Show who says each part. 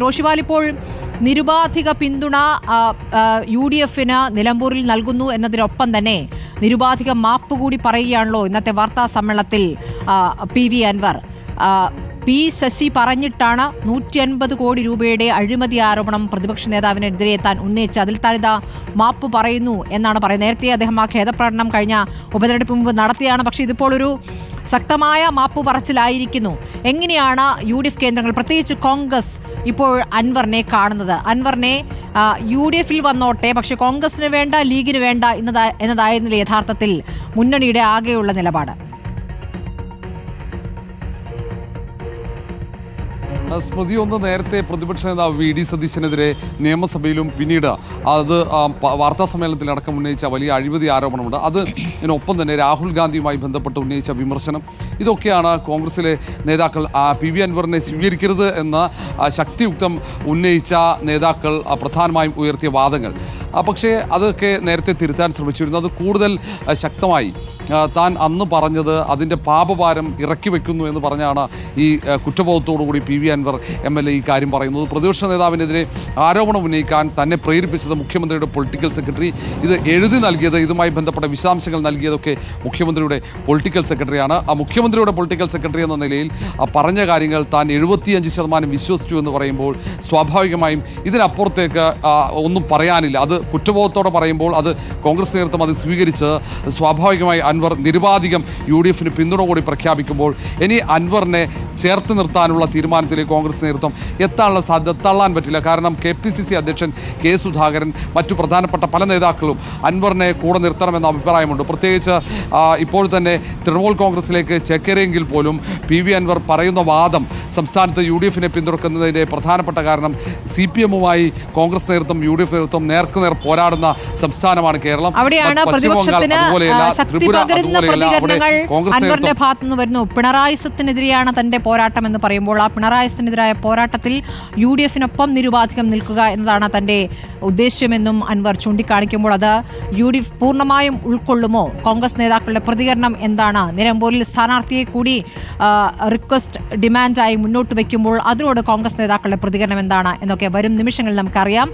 Speaker 1: റോഷിവാൽ ഇപ്പോൾ നിരുപാധിക പിന്തുണ UDF-ന് നിലമ്പൂരിൽ നൽകുന്നു എന്നതിനൊപ്പം തന്നെ നിരുപാധിക മാപ്പ് കൂടി പറയുകയാണല്ലോ ഇന്നത്തെ വാർത്താ സമ്മേളനത്തിൽ PV അൻവർ. P. ശശി പറഞ്ഞിട്ടാണ് 150 കോടി രൂപയുടെ അഴിമതി ആരോപണം പ്രതിപക്ഷ നേതാവിനെതിരെ താൻ ഉന്നയിച്ച് അതിൽ താനിതാ മാപ്പ് പറയുന്നു എന്നാണ് പറയുന്നത്. നേരത്തെ അദ്ദേഹം ആ ഖേദപ്രകടനം കഴിഞ്ഞ ഉപതെരഞ്ഞെടുപ്പ് മുമ്പ് നടത്തിയാണ്. പക്ഷേ ഇതിപ്പോൾ ഒരു ശക്തമായ മാപ്പ് പറച്ചിലായിരിക്കുന്നു. എങ്ങനെയാണ് UDF കേന്ദ്രങ്ങൾ, പ്രത്യേകിച്ച് കോൺഗ്രസ് ഇപ്പോൾ അൻവറിനെ കാണുന്നത്? അൻവറിനെ UDF-ൽ വന്നോട്ടെ, പക്ഷെ കോൺഗ്രസിന് വേണ്ട, ലീഗിന് വേണ്ട എന്നതായിരുന്നില്ല യഥാർത്ഥത്തിൽ മുന്നണിയുടെ ആകെയുള്ള നിലപാട്.
Speaker 2: സ്മൃതി, ഒന്ന് നേരത്തെ പ്രതിപക്ഷ നേതാവ് VD സതീശനെതിരെ നിയമസഭയിലും പിന്നീട് അത് വാർത്താ സമ്മേളനത്തിലടക്കം ഉന്നയിച്ച വലിയ അഴിമതി ആരോപണമുണ്ട്. അതിനൊപ്പം തന്നെ രാഹുൽ ഗാന്ധിയുമായി ബന്ധപ്പെട്ട് ഉന്നയിച്ച വിമർശനം, ഇതൊക്കെയാണ് കോൺഗ്രസിലെ നേതാക്കൾ PV അൻവറിനെ സ്വീകരിക്കരുത് എന്ന ശക്തിയുക്തം ഉന്നയിച്ച നേതാക്കൾ പ്രധാനമായും ഉയർത്തിയ വാദങ്ങൾ. പക്ഷേ അതൊക്കെ നേരത്തെ തിരുത്താൻ ശ്രമിച്ചിരുന്നു. അത് കൂടുതൽ ശക്തമായി താൻ അന്ന് പറഞ്ഞത് അതിൻ്റെ പാപഭാരം ഇറക്കി വെക്കുന്നു എന്ന് പറഞ്ഞാണ് ഈ കുറ്റബോധത്തോടുകൂടി PV അൻവർ MLA ഈ കാര്യം പറയുന്നത്. പ്രതിപക്ഷ നേതാവിനെതിരെ ആരോപണം ഉന്നയിക്കാൻ തന്നെ പ്രേരിപ്പിച്ചത് മുഖ്യമന്ത്രിയുടെ പൊളിറ്റിക്കൽ സെക്രട്ടറി, ഇത് എഴുതി നൽകിയത്, ഇതുമായി ബന്ധപ്പെട്ട വിശദാംശങ്ങൾ നൽകിയതൊക്കെ മുഖ്യമന്ത്രിയുടെ പൊളിറ്റിക്കൽ സെക്രട്ടറിയാണ്. ആ മുഖ്യമന്ത്രിയുടെ പൊളിറ്റിക്കൽ സെക്രട്ടറി എന്ന നിലയിൽ പറഞ്ഞ കാര്യങ്ങൾ താൻ 75% വിശ്വസിച്ചു എന്ന് പറയുമ്പോൾ സ്വാഭാവികമായും ഇതിനപ്പുറത്തേക്ക് ഒന്നും പറയാനില്ല. അത് കുറ്റബോധത്തോടെ പറയുമ്പോൾ അത് കോൺഗ്രസ് നേതൃത്വം അത് സ്വീകരിച്ച് സ്വാഭാവികമായി അൻവർ നിരുപാധികം UDF-ന് പിന്തുണ കൂടി പ്രഖ്യാപിക്കുമ്പോൾ ഇനി അൻവറിനെ ചേർത്ത് നിർത്താനുള്ള തീരുമാനത്തിലേക്ക് കോൺഗ്രസ് നേതൃത്വം എത്താനുള്ള സാധ്യത തള്ളാൻ പറ്റില്ല. കാരണം KPCC അധ്യക്ഷൻ K. സുധാകരൻ, മറ്റു പ്രധാനപ്പെട്ട പല നേതാക്കളും അൻവറിനെ കൂടെ നിർത്തണമെന്ന അഭിപ്രായമുണ്ട്. പ്രത്യേകിച്ച് ഇപ്പോൾ തന്നെ തൃണമൂൽ കോൺഗ്രസിലേക്ക് ചേക്കേറിയെങ്കിൽ പോലും PV അൻവർ പറയുന്ന വാദം സംസ്ഥാനത്ത് UDF-നെ പിന്തുണക്കുന്നതിൻ്റെ പ്രധാനപ്പെട്ട കാരണം CPM-മായി കോൺഗ്രസ് നേതൃത്വം UDF നേതൃത്വം നേർക്കുനേർ പോരാടുന്ന സംസ്ഥാനമാണ് കേരളം.
Speaker 1: അവിടെയാണ് പ്രതിപക്ഷത്തിന് ശക്തി പകരുന്ന പ്രതികരണങ്ങൾ അൻവറിന്റെ ഭാഗത്തുനിന്ന് വരുന്നു. പിണറായിസത്തിനെതിരെയാണ് തന്റെ പോരാട്ടം എന്ന് പറയുമ്പോൾ ആ പിണറായിസത്തിനെതിരായ പോരാട്ടത്തിൽ UDF-നൊപ്പം നിരുപാധികം നിൽക്കുക എന്നതാണ് തന്റെ ഉദ്ദേശ്യമെന്നും അൻവർ ചൂണ്ടിക്കാണിക്കുമ്പോൾ അത് UDF പൂർണ്ണമായും ഉൾക്കൊള്ളുമോ? കോൺഗ്രസ് നേതാക്കളുടെ പ്രതികരണം എന്താണ്? നിലമ്പൂരിൽ സ്ഥാനാർത്ഥിയെ കൂടി റിക്വസ്റ്റ് ഡിമാൻഡായി മുന്നോട്ട് വയ്ക്കുമ്പോൾ അതിനോട് കോൺഗ്രസ് നേതാക്കളുടെ പ്രതികരണം എന്താണ് എന്നൊക്കെ വരും നിമിഷങ്ങളിൽ നമുക്കറിയാം.